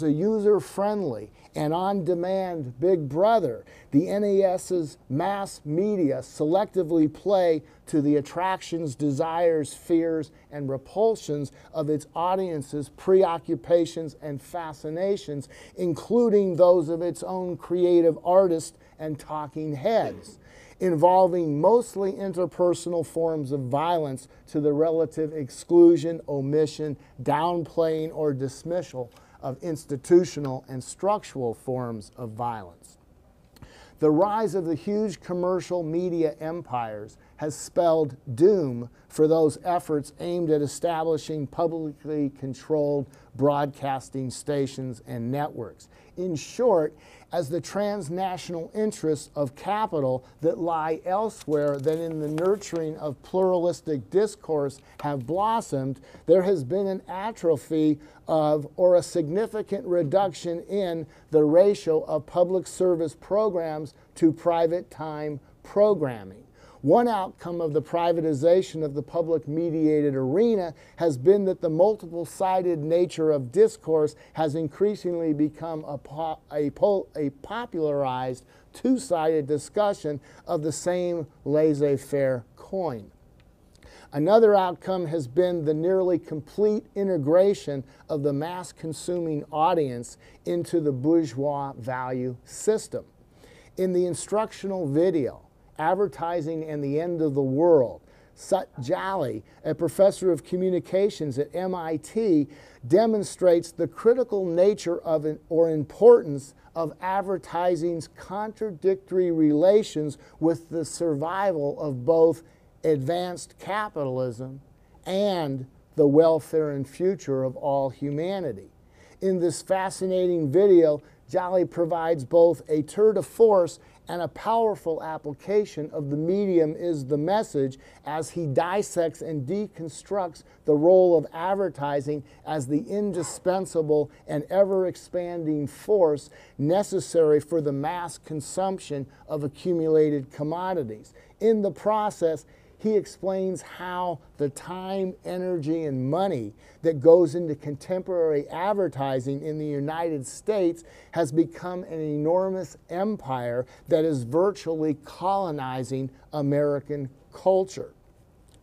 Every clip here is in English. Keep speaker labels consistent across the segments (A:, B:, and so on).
A: a user-friendly and on-demand Big Brother, the NAS's mass media selectively play to the attractions, desires, fears, and repulsions of its audience's preoccupations and fascinations, including those of its own creative artists and talking heads, involving mostly interpersonal forms of violence to the relative exclusion, omission, downplaying, or dismissal of institutional and structural forms of violence. The rise of the huge commercial media empires has spelled doom for those efforts aimed at establishing publicly controlled broadcasting stations and networks. In short, as the transnational interests of capital that lie elsewhere than in the nurturing of pluralistic discourse have blossomed, there has been an atrophy of or a significant reduction in the ratio of public service programs to private time programming. One outcome of the privatization of the public mediated arena has been that the multiple-sided nature of discourse has increasingly become a popularized two-sided discussion of the same laissez-faire coin. Another outcome has been the nearly complete integration of the mass-consuming audience into the bourgeois value system. In the instructional video, Advertising and the End of the World, Sut Jali, a professor of communications at MIT, demonstrates the critical nature of or importance of advertising's contradictory relations with the survival of both advanced capitalism and the welfare and future of all humanity. In this fascinating video, Jali provides both a tour de force and a powerful application of the medium is the message as he dissects and deconstructs the role of advertising as the indispensable and ever-expanding force necessary for the mass consumption of accumulated commodities. In the process, he explains how the time, energy, and money that goes into contemporary advertising in the United States has become an enormous empire that is virtually colonizing American culture.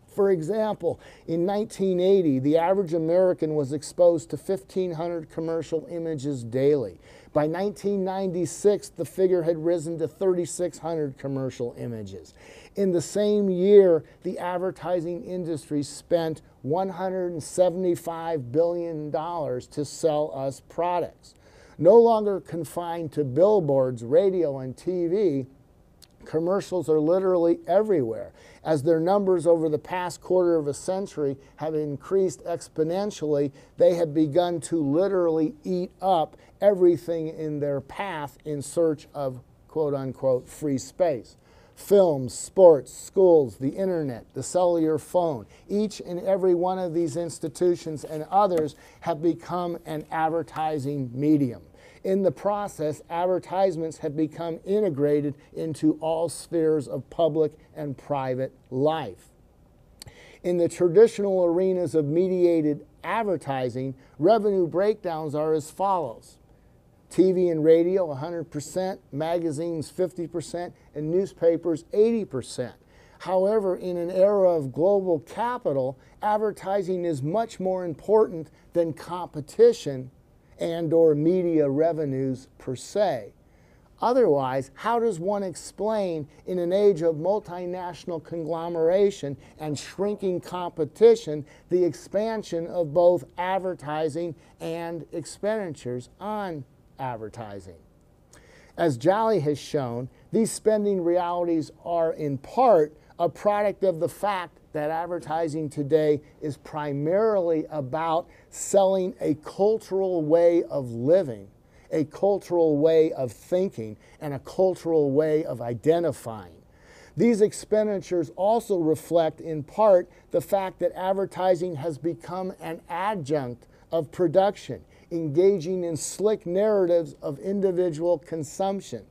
A: For example, in 1980, the average American was exposed to 1,500 commercial images daily. By 1996, the figure had risen to 3,600 commercial images. In the same year, the advertising industry spent $175 billion to sell us products. No longer confined to billboards, radio, and TV, commercials are literally everywhere. As their numbers over the past quarter of a century have increased exponentially, they have begun to literally eat up everything in their path in search of quote-unquote free space. Films, sports, schools, the internet, the cellular phone, each and every one of these institutions and others have become an advertising medium. In the process, advertisements have become integrated into all spheres of public and private life. In the traditional arenas of mediated advertising, revenue breakdowns are as follows. TV and radio 100%, magazines 50%, and newspapers 80%. However, in an era of global capital, advertising is much more important than competition and/or media revenues per se. Otherwise, how does one explain, in an age of multinational conglomeration and shrinking competition, the expansion of both advertising and expenditures on advertising? As Jali has shown, these spending realities are in part a product of the fact that advertising today is primarily about selling a cultural way of living, a cultural way of thinking, and a cultural way of identifying. These expenditures also reflect in part the fact that advertising has become an adjunct of production, engaging in slick narratives of individual consumption.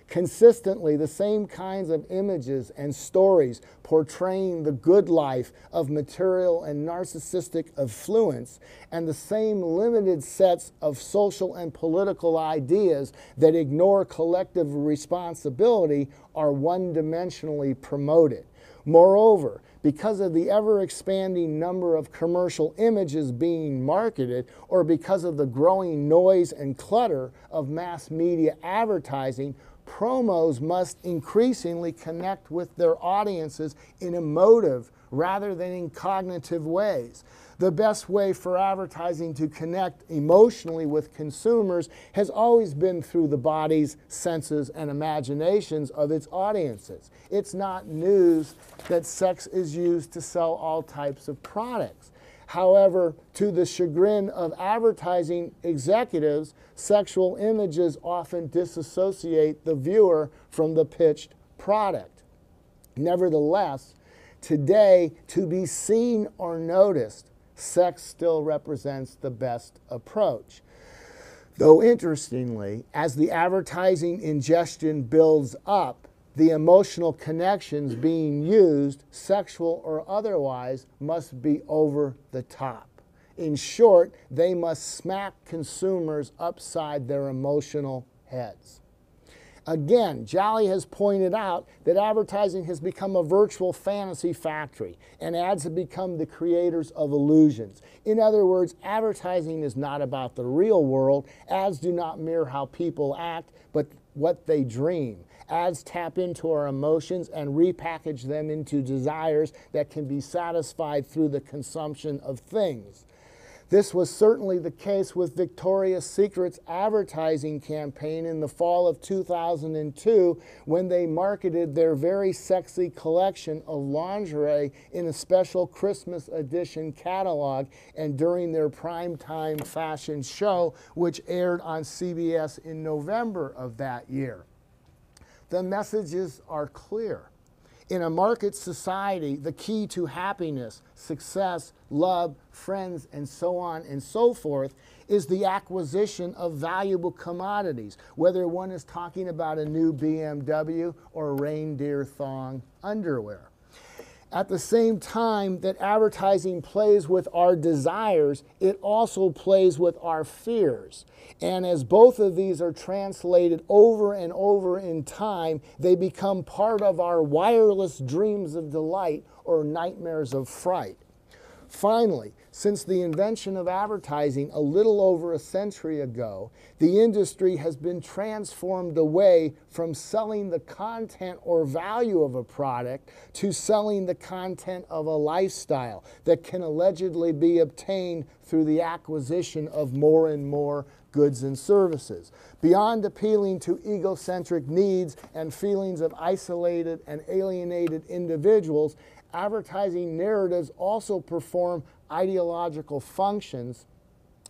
A: Consistently, the same kinds of images and stories portraying the good life of material and narcissistic affluence, and the same limited sets of social and political ideas that ignore collective responsibility are one-dimensionally promoted. Moreover, because of the ever-expanding number of commercial images being marketed, or because of the growing noise and clutter of mass media advertising, promos must increasingly connect with their audiences in emotive rather than in cognitive ways. The best way for advertising to connect emotionally with consumers has always been through the bodies, senses, and imaginations of its audiences. It's not news that sex is used to sell all types of products. However, to the chagrin of advertising executives, sexual images often disassociate the viewer from the pitched product. Nevertheless, today, to be seen or noticed, sex still represents the best approach. Though interestingly, as the advertising ingestion builds up, the emotional connections being used, sexual or otherwise, must be over the top. In short, they must smack consumers upside their emotional heads. Again, Jolly has pointed out that advertising has become a virtual fantasy factory, and ads have become the creators of illusions. In other words, advertising is not about the real world. Ads do not mirror how people act, but what they dream. Ads tap into our emotions and repackage them into desires that can be satisfied through the consumption of things. This was certainly the case with Victoria's Secret's advertising campaign in the fall of 2002 when they marketed their very sexy collection of lingerie in a special Christmas edition catalog and during their primetime fashion show, which aired on CBS in November of that year. The messages are clear. In a market society, the key to happiness, success, love, friends, and so on and so forth is the acquisition of valuable commodities, whether one is talking about a new BMW or reindeer thong underwear. At the same time that advertising plays with our desires, it also plays with our fears. And as both of these are translated over and over in time, they become part of our wireless dreams of delight or nightmares of fright. Finally, since the invention of advertising a little over a century ago, the industry has been transformed away from selling the content or value of a product to selling the content of a lifestyle that can allegedly be obtained through the acquisition of more and more goods and services. Beyond appealing to egocentric needs and feelings of isolated and alienated individuals, advertising narratives also perform ideological functions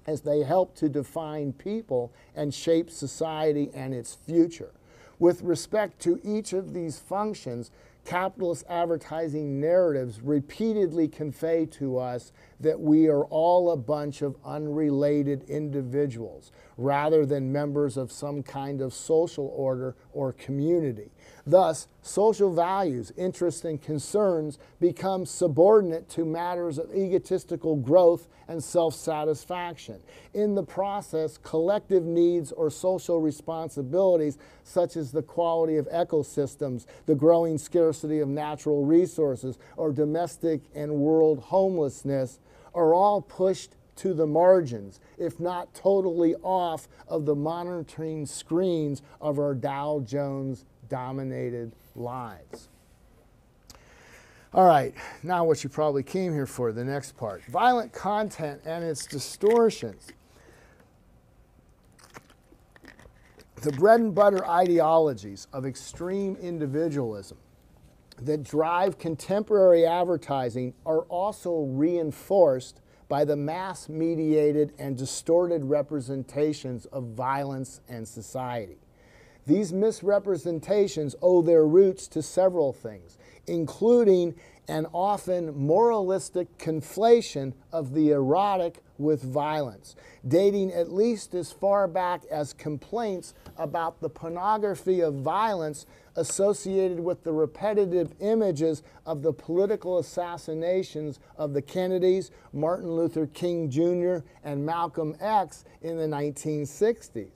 A: as they help to define people and shape society and its future. With respect to each of these functions, capitalist advertising narratives repeatedly convey to us that we are all a bunch of unrelated individuals rather than members of some kind of social order or community. Thus, social values, interests, and concerns become subordinate to matters of egotistical growth and self-satisfaction. In the process, collective needs or social responsibilities, such as the quality of ecosystems, the growing scarcity of natural resources, or domestic and world homelessness, are all pushed to the margins, if not totally off of the monitoring screens of our Dow Jones dominated lives. All right, now what you probably came here for, the next part. Violent content and its distortions. The bread and butter ideologies of extreme individualism that drive contemporary advertising are also reinforced by the mass-mediated and distorted representations of violence and society. These misrepresentations owe their roots to several things, including and often moralistic conflation of the erotic with violence, dating at least as far back as complaints about the pornography of violence associated with the repetitive images of the political assassinations of the Kennedys, Martin Luther King Jr., and Malcolm X in the 1960s.